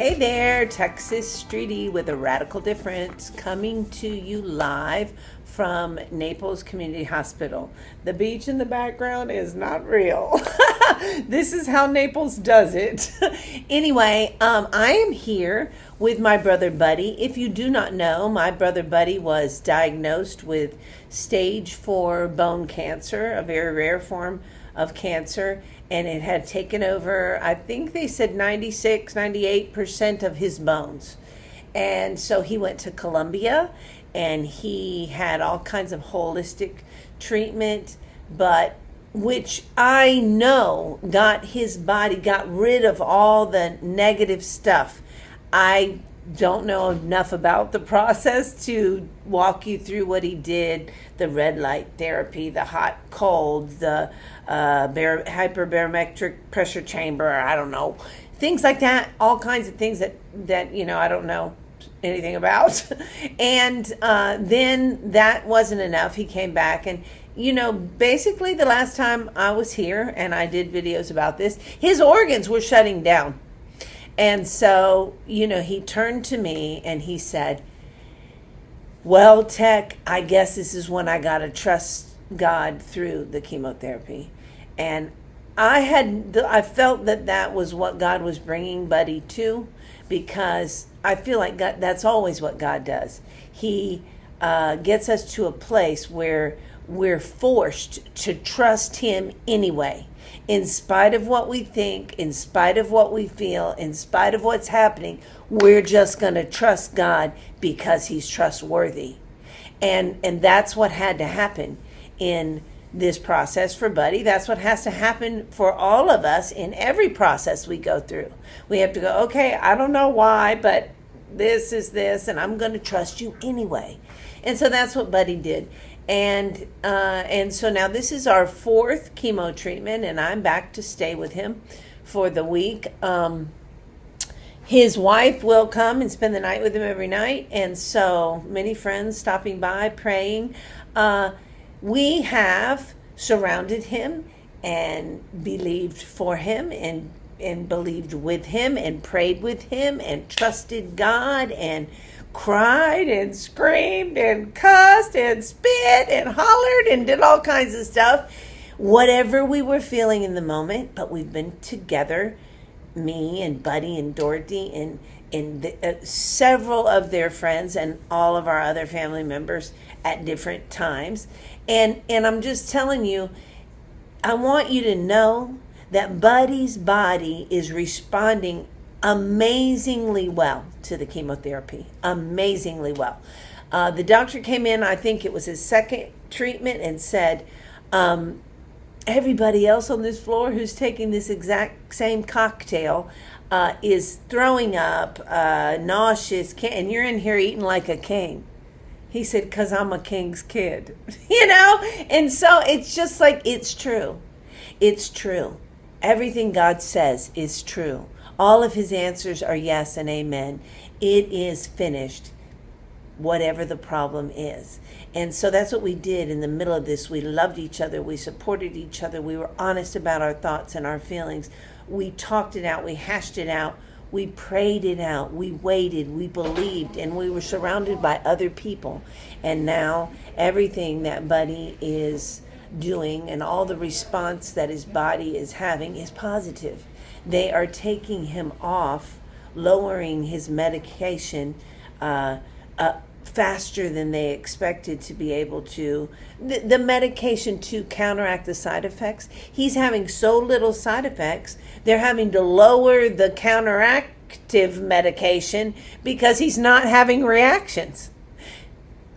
Hey there, Texas Streety with a radical difference, coming to you live from Naples Community Hospital. The beach in the background is not real. This is how Naples does it. Anyway, I am here with my brother Buddy. If you do not know, my brother Buddy was diagnosed with stage 4 bone cancer, a very rare form of cancer, and it had taken over, I think they said 98% of his bones. And so he went to Colombia and he had all kinds of holistic treatment, but which I know got his body, got rid of all the negative stuff. I don't know enough about the process to walk you through what he did, the red light therapy, the hot cold, the hyperbarometric pressure chamber, I don't know, things like that, all kinds of things that I don't know anything about. And then that wasn't enough. He came back and basically the last time I was here and I did videos about this, his organs were shutting down. And so, he turned to me and he said, well, Tech, I guess this is when I got to trust God through the chemotherapy. And I felt that was what God was bringing Buddy to, because I feel like God, that's always what God does. He gets us to a place where we're forced to trust him anyway. In spite of what we think, in spite of what we feel, in spite of what's happening, we're just going to trust God because he's trustworthy. And that's what had to happen in this process for Buddy. That's what has to happen for all of us in every process we go through. We have to go, okay, I don't know why, but this is this, and I'm going to trust you anyway. And so that's what Buddy did. And so now this is our 4th chemo treatment, and I'm back to stay with him for the week. His wife will come and spend the night with him every night, and so many friends stopping by, praying. We have surrounded him and believed for him and believed with him and prayed with him and trusted God and cried and screamed and cussed and spit and hollered and did all kinds of stuff, whatever we were feeling in the moment. But we've been together, me and Buddy and Dorothy and several of their friends and all of our other family members at different times. And I'm just telling you, I want you to know that Buddy's body is responding amazingly well to the chemotherapy, amazingly well. The doctor came in, I think it was his 2nd treatment, and said, everybody else on this floor who's taking this exact same cocktail is throwing up, nauseous, and you're in here eating like a king. He said, because I'm a king's kid, And so it's just like, it's true. It's true. Everything God says is true. All of his answers are yes and amen. It is finished, whatever the problem is. And so that's what we did in the middle of this. We loved each other. We supported each other. We were honest about our thoughts and our feelings. We talked it out. We hashed it out. We prayed it out. We waited. We believed. And we were surrounded by other people. And now everything that Buddy is doing and all the response that his body is having is positive. They are taking him off, lowering his medication faster than they expected to be able to. The medication to counteract the side effects. He's having so little side effects, they're having to lower the counteractive medication because he's not having reactions.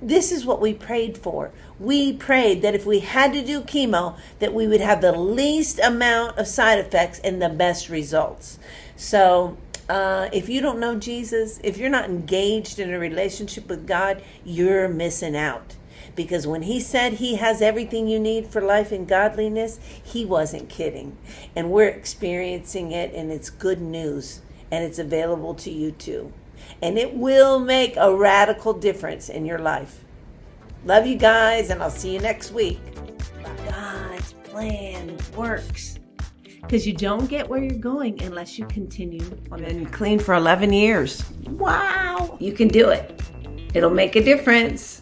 This is what we prayed for. We prayed that if we had to do chemo, that we would have the least amount of side effects and the best results. So if you don't know Jesus, if you're not engaged in a relationship with God, you're missing out. Because when he said he has everything you need for life and godliness, he wasn't kidding. And we're experiencing it, and it's good news, and it's available to you too. And it will make a radical difference in your life. Love you guys, and I'll see you next week. God's plan works. because you don't get where you're going unless you continue on the Been clean for 11 years. Wow. You can do it. It'll make a difference.